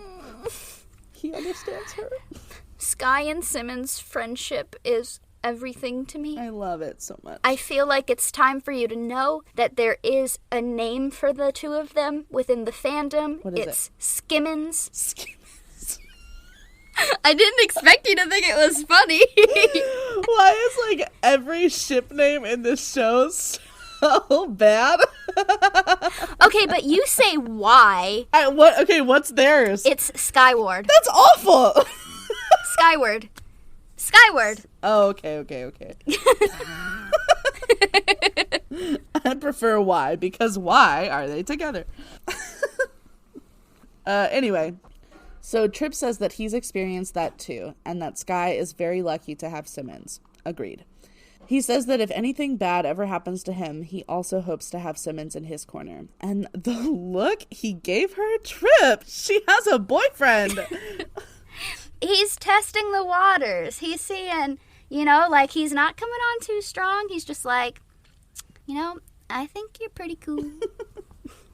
He understands her. Sky and Simmons' friendship is everything to me. I love it so much. I feel like it's time for you to know that there is a name for the two of them within the fandom. What is it's Skimmins. Skimmins. I didn't expect you to think it was funny. Why is, like, every ship name in this show so bad? Okay, but you say why. What's theirs? It's Skyward. That's awful. Skyward. Skyward. Oh, okay. I prefer why, because why are they together? Anyway, so Tripp says that he's experienced that too, and that Sky is very lucky to have Simmons. Agreed. He says that if anything bad ever happens to him, he also hopes to have Simmons in his corner. And the look he gave her, Tripp, she has a boyfriend. He's testing the waters. He's seeing, like, he's not coming on too strong. He's just like, I think you're pretty cool.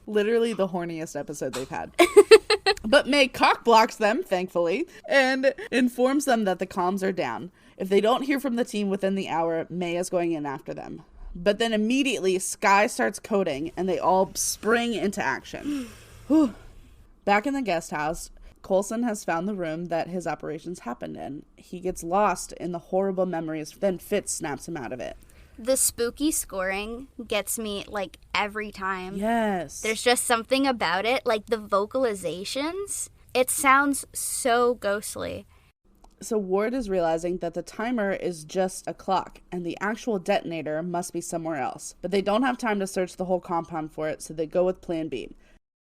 Literally the horniest episode they've had. But May cock-blocks them, thankfully, and informs them that the comms are down. If they don't hear from the team within the hour, May is going in after them. But then immediately, Sky starts coding, and they all spring into action. Back in the guest house, Coulson has found the room that his operations happened in. He gets lost in the horrible memories, then Fitz snaps him out of it. The spooky scoring gets me, like, every time. Yes. There's just something about it. Like, the vocalizations, it sounds so ghostly. So Ward is realizing that the timer is just a clock, and the actual detonator must be somewhere else. But they don't have time to search the whole compound for it, so they go with Plan B.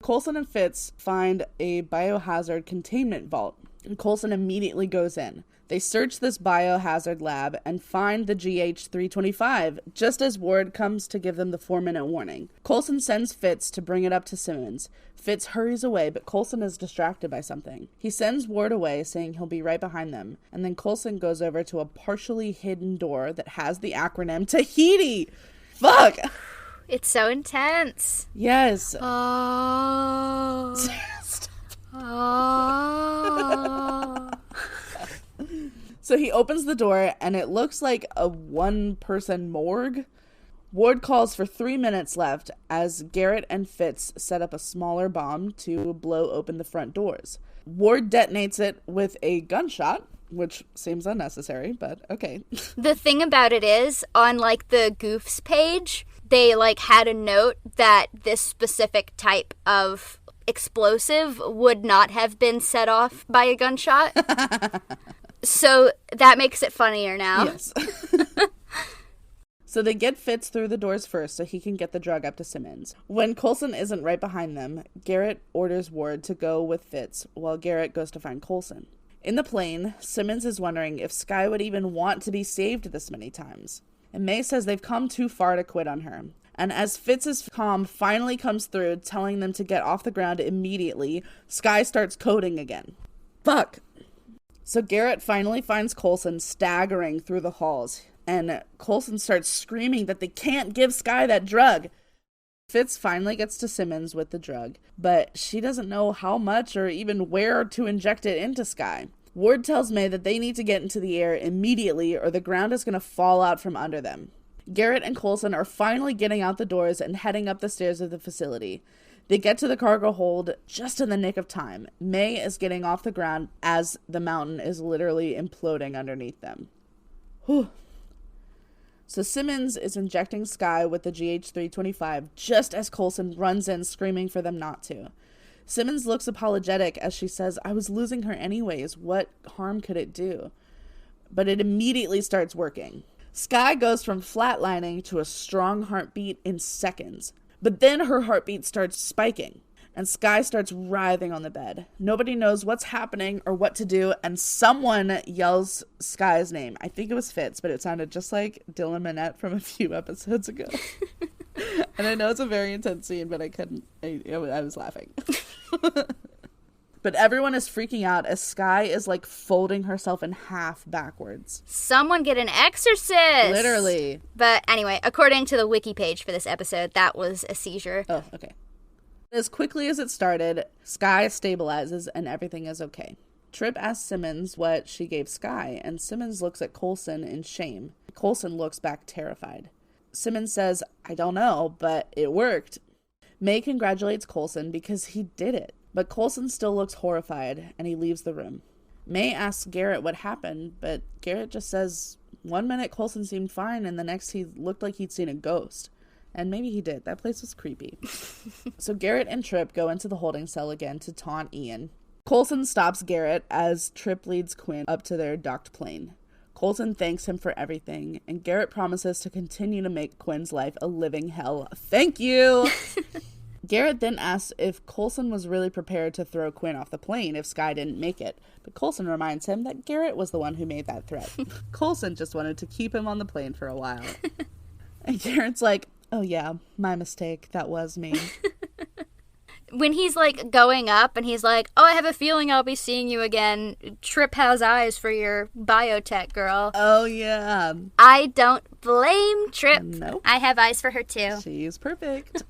Coulson and Fitz find a biohazard containment vault, and Coulson immediately goes in. They search this biohazard lab and find the T.H.I.T.I, just as Ward comes to give them the 4-minute warning. Coulson sends Fitz to bring it up to Simmons. Fitz hurries away, but Coulson is distracted by something. He sends Ward away, saying he'll be right behind them, and then Coulson goes over to a partially hidden door that has the acronym T.A.H.I.T.I. Fuck! It's so intense. Yes. Oh. Oh. So he opens the door, and it looks like a one-person morgue. Ward calls for 3 minutes left as Garrett and Fitz set up a smaller bomb to blow open the front doors. Ward detonates it with a gunshot, which seems unnecessary, but okay. The thing about it is, on, like, the Goofs page, they, like, had a note that this specific type of explosive would not have been set off by a gunshot. So that makes it funnier now. Yes. So they get Fitz through the doors first so he can get the drug up to Simmons. When Coulson isn't right behind them, Garrett orders Ward to go with Fitz while Garrett goes to find Coulson. In the plane, Simmons is wondering if Skye would even want to be saved this many times. And May says they've come too far to quit on her. And as Fitz's comm finally comes through, telling them to get off the ground immediately, Skye starts coding again. Fuck. So Garrett finally finds Coulson staggering through the halls, and Coulson starts screaming that they can't give Skye that drug. Fitz finally gets to Simmons with the drug, but she doesn't know how much or even where to inject it into Skye. Ward tells May that they need to get into the air immediately or the ground is going to fall out from under them. Garrett and Coulson are finally getting out the doors and heading up the stairs of the facility. They get to the cargo hold just in the nick of time. May is getting off the ground as the mountain is literally imploding underneath them. Whew. So Simmons is injecting Skye with the GH325 just as Coulson runs in screaming for them not to. Simmons looks apologetic as she says, "I was losing her anyways. What harm could it do?" But it immediately starts working. Skye goes from flatlining to a strong heartbeat in seconds. But then her heartbeat starts spiking, and Skye starts writhing on the bed. Nobody knows what's happening or what to do, and someone yells Skye's name. I think it was Fitz, but it sounded just like Dylan Minnette from a few episodes ago. And I know it's a very intense scene, but I was laughing. But everyone is freaking out as Skye is, like, folding herself in half backwards. Someone get an exorcist! Literally. But anyway, according to the wiki page for this episode, that was a seizure. Oh, okay. As quickly as it started, Skye stabilizes and everything is okay. Tripp asks Simmons what she gave Skye, and Simmons looks at Coulson in shame. Coulson looks back terrified. Simmons says, "I don't know, but it worked." May congratulates Coulson because he did it. But Coulson still looks horrified, and he leaves the room. May asks Garrett what happened, but Garrett just says 1 minute Coulson seemed fine, and the next he looked like he'd seen a ghost. And maybe he did. That place was creepy. So Garrett and Tripp go into the holding cell again to taunt Ian. Coulson stops Garrett as Tripp leads Quinn up to their docked plane. Coulson thanks him for everything, and Garrett promises to continue to make Quinn's life a living hell. Thank you! Garrett then asks if Coulson was really prepared to throw Quinn off the plane if Skye didn't make it, but Coulson reminds him that Garrett was the one who made that threat. Coulson just wanted to keep him on the plane for a while. And Garrett's like, "Oh yeah, my mistake, that was me." When he's, like, going up and he's like, "Oh, I have a feeling I'll be seeing you again. Tripp has eyes for your biotech girl." Oh yeah. I don't blame Tripp. Nope. I have eyes for her too. She's perfect.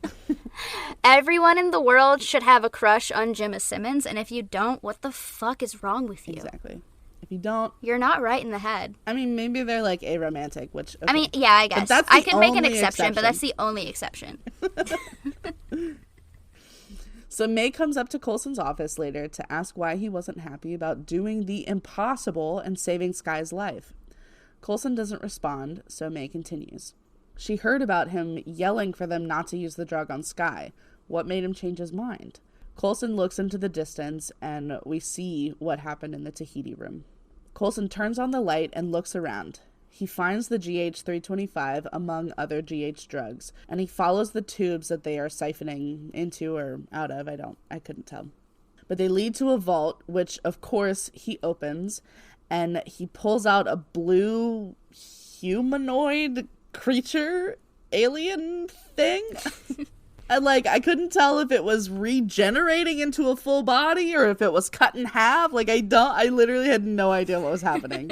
Everyone in the world should have a crush on Jemma Simmons, and if you don't, what the fuck is wrong with you? Exactly. If you don't... You're not right in the head. I mean, maybe they're, like, aromantic, which... Okay. I mean, yeah, I guess. I could make an exception, but that's the only exception. So May comes up to Coulson's office later to ask why he wasn't happy about doing the impossible and saving Skye's life. Coulson doesn't respond, so May continues. She heard about him yelling for them not to use the drug on Skye. What made him change his mind? Coulson looks into the distance, and we see what happened in the T.A.H.I.T.I room. Coulson turns on the light and looks around. He finds the GH325 among other GH drugs, and he follows the tubes that they are siphoning into or out of. I couldn't tell. But they lead to a vault, which, of course, he opens, and he pulls out a blue humanoid creature alien thing. And, I couldn't tell if it was regenerating into a full body or if it was cut in half. I literally had no idea what was happening.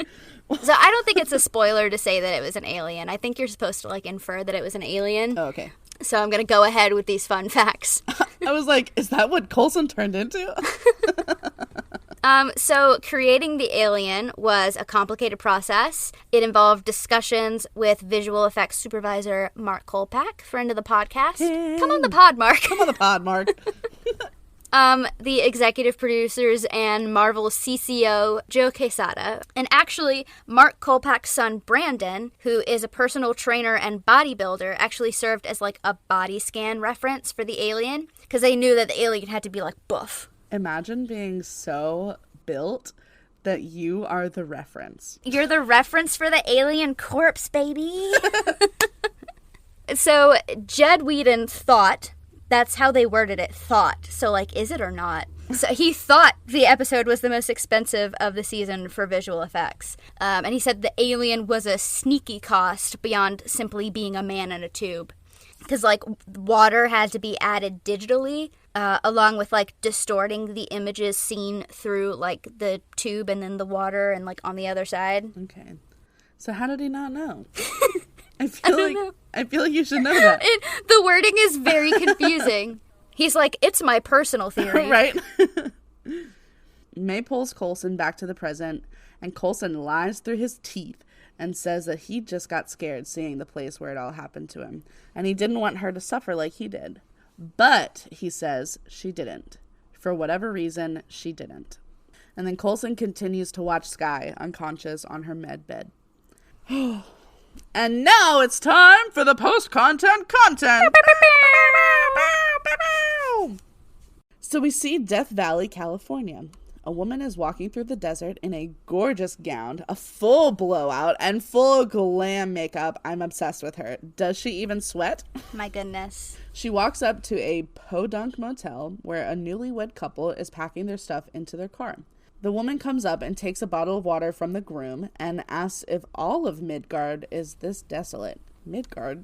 So I don't think it's a spoiler to say that it was an alien. I think you're supposed to, infer that it was an alien. Oh, okay. So I'm going to go ahead with these fun facts. I was like, is that what Coulson turned into? So creating the alien was a complicated process. It involved discussions with visual effects supervisor Mark Kolpak, friend of the podcast. Hey. Come on the pod, Mark. Come on the pod, Mark. The executive producers and Marvel CCO Joe Quesada. And actually, Mark Kolpak's son Brandon, who is a personal trainer and bodybuilder, actually served as a body scan reference for the alien because they knew that the alien had to be buff. Imagine being so built that you are the reference. You're the reference for the alien corpse, baby. So Jed Whedon thought, that's how they worded it, thought. So, is it or not? So he thought the episode was the most expensive of the season for visual effects. And he said the alien was a sneaky cost beyond simply being a man in a tube. Because, water had to be added digitally, along with, distorting the images seen through, the tube and then the water and, on the other side. Okay. So how did he not know? I feel like you should know that. The wording is very confusing. He's like, it's my personal theory. Right? May pulls Coulson back to the present, and Coulson lies through his teeth and says that he just got scared seeing the place where it all happened to him, and he didn't want her to suffer like he did. But, he says, she didn't. For whatever reason, she didn't. And then Coulson continues to watch Skye, unconscious, on her med bed. And now it's time for the post-content content! So we see Death Valley, California. A woman is walking through the desert in a gorgeous gown, a full blowout, and full glam makeup. I'm obsessed with her. Does she even sweat? My goodness. She walks up to a podunk motel where a newlywed couple is packing their stuff into their car. The woman comes up and takes a bottle of water from the groom and asks if all of Midgard is this desolate. Midgard?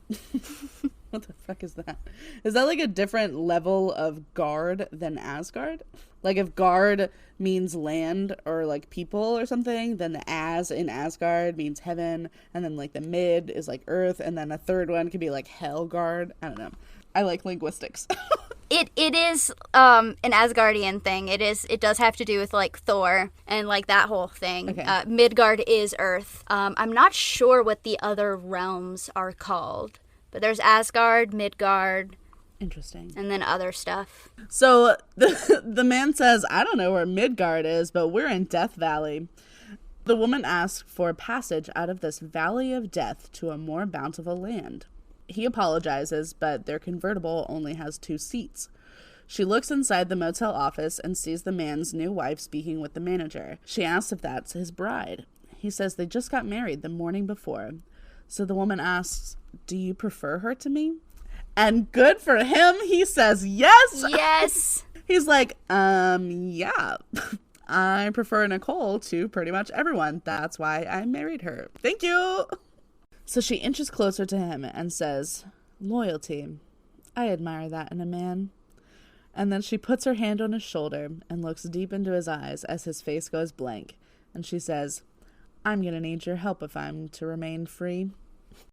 What the fuck is that? Is that a different level of guard than Asgard? If guard means land or people or something, then the as in Asgard means heaven, and then the mid is earth, and then a third one could be Hellgard. I don't know. I like linguistics. It is an Asgardian thing. It does have to do with Thor and that whole thing. Okay. Midgard is Earth. I'm not sure what the other realms are called, but there's Asgard, Midgard. Interesting. And then other stuff. So the man says, I don't know where Midgard is, but we're in Death Valley. The woman asks for passage out of this valley of death to a more bountiful land. He apologizes, but their convertible only has 2 seats. She looks inside the motel office and sees the man's new wife speaking with the manager. She asks if that's his bride. He says they just got married the morning before. So the woman asks, do you prefer her to me? And good for him, he says yes. Yes. He's like, yeah. I prefer Nicole to pretty much everyone. That's why I married her. Thank you. So she inches closer to him and says, loyalty. I admire that in a man. And then she puts her hand on his shoulder and looks deep into his eyes as his face goes blank. And she says, I'm going to need your help if I'm to remain free.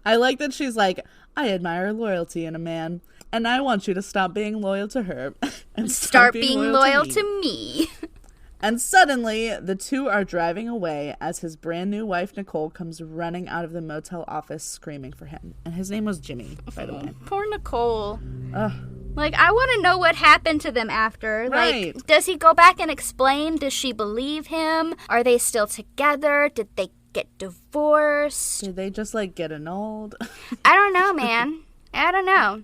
I like that she's like, I admire loyalty in a man. And I want you to stop being loyal to her. And start being loyal to me. And suddenly, the two are driving away as his brand new wife, Nicole, comes running out of the motel office screaming for him. And his name was Jimmy, by the way. Poor Nicole. Ugh. I want to know what happened to them after. Right. Does he go back and explain? Does she believe him? Are they still together? Did they get divorced? Did they just, like, get annulled? I don't know, man. I don't know.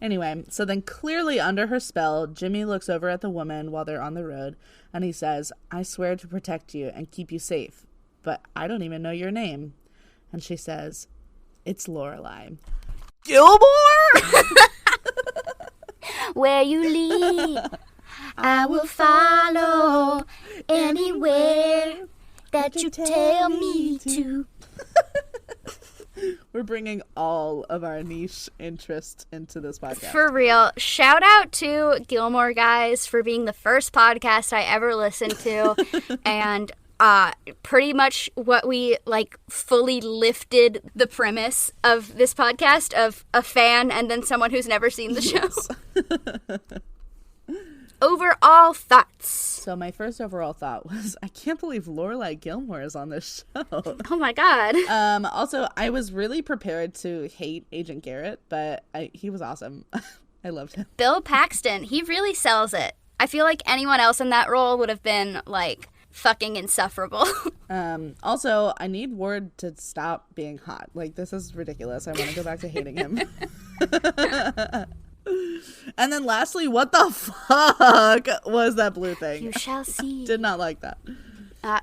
Anyway, so then clearly under her spell, Jimmy looks over at the woman while they're on the road, and he says, I swear to protect you and keep you safe, but I don't even know your name. And she says, it's Lorelai. Gilmore? Where you lead, I will follow anywhere that you tell me to. We're bringing all of our niche interest into this podcast. For real. Shout out to Gilmore Guys for being the first podcast I ever listened to. And pretty much what we, like, fully lifted the premise of this podcast of a fan and then someone who's never seen the show. Yes. Overall thoughts. So my first overall thought was, I can't believe Lorelai Gilmore is on this show. Oh my god. Also, I was really prepared to hate Agent Garrett, but he was awesome. I loved him. Bill Paxton, he really sells it. I feel like anyone else in that role would have been, like, fucking insufferable. Also, I need Ward to stop being hot. Like, this is ridiculous. I want to go back to hating him. And then lastly, what the fuck was that blue thing? You shall see. Did not like that.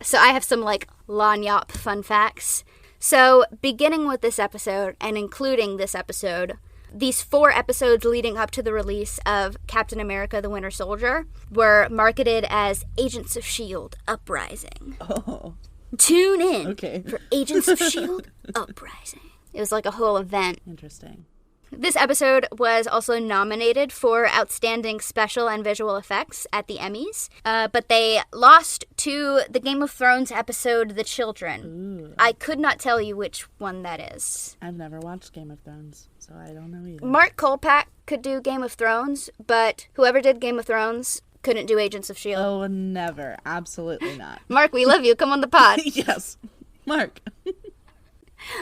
So I have some, like, Lanyop fun facts. So beginning with this episode and including this episode, these 4 episodes leading up to the release of Captain America: The Winter Soldier were marketed as Agents of S.H.I.E.L.D. Uprising. Oh. Tune in for Agents of S.H.I.E.L.D. Uprising. It was like a whole event. Interesting. This episode was also nominated for Outstanding Special and Visual Effects at the Emmys, but they lost to the Game of Thrones episode The Children. Ooh. I could not tell you which one that is. I've never watched Game of Thrones, so I don't know either. Mark Kolpak could do Game of Thrones, but whoever did Game of Thrones couldn't do Agents of S.H.I.E.L.D. Oh, never. Absolutely not. Mark, we love you. Come on the pod. Yes. Mark.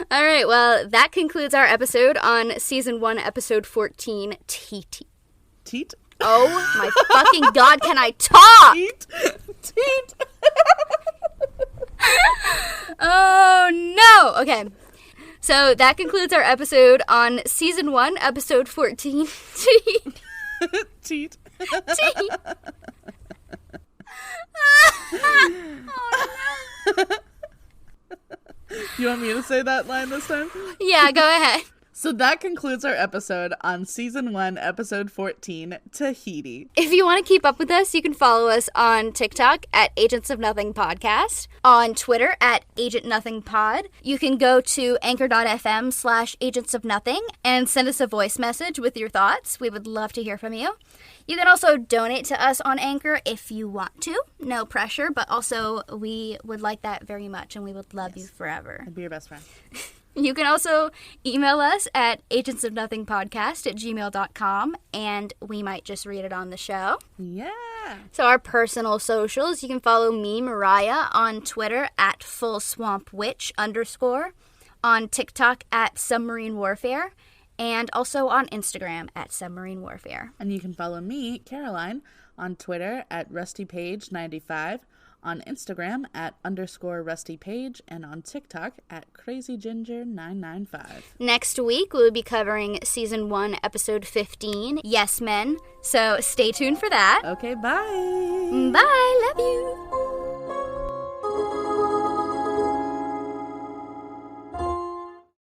All right, well, that concludes our episode on Season 1, Episode 14, T.A.H.I.T.I. Teat? Oh, my fucking God, can I talk? Teat. Oh, no. Okay, so that concludes our episode on Season 1, Episode 14, Teat. Teat. Teat. Oh, no. You want me to say that line this time? Yeah, go ahead. So that concludes our episode on Season 1, Episode 14, Tahiti. If you want to keep up with us, you can follow us on TikTok at Agents of Nothing Podcast, on Twitter at Agent Nothing Pod. You can go to anchor.fm/Agents of Nothing and send us a voice message with your thoughts. We would love to hear from you. You can also donate to us on Anchor if you want to. No pressure, but also we would like that very much and we would love you forever. I'd be your best friend. You can also email us at agentsofnothingpodcast@gmail.com, and we might just read it on the show. Yeah. So our personal socials, you can follow me, Mariah, on Twitter at fullswampwitch_, on TikTok at Submarine Warfare, and also on Instagram at Submarine Warfare. And you can follow me, Caroline, on Twitter at RustyPage95, on Instagram at _RustyPage, and on TikTok at CrazyGinger995. Next week, we'll be covering Season 1, Episode 15, Yes Men. So stay tuned for that. Okay, bye. Bye. Love you.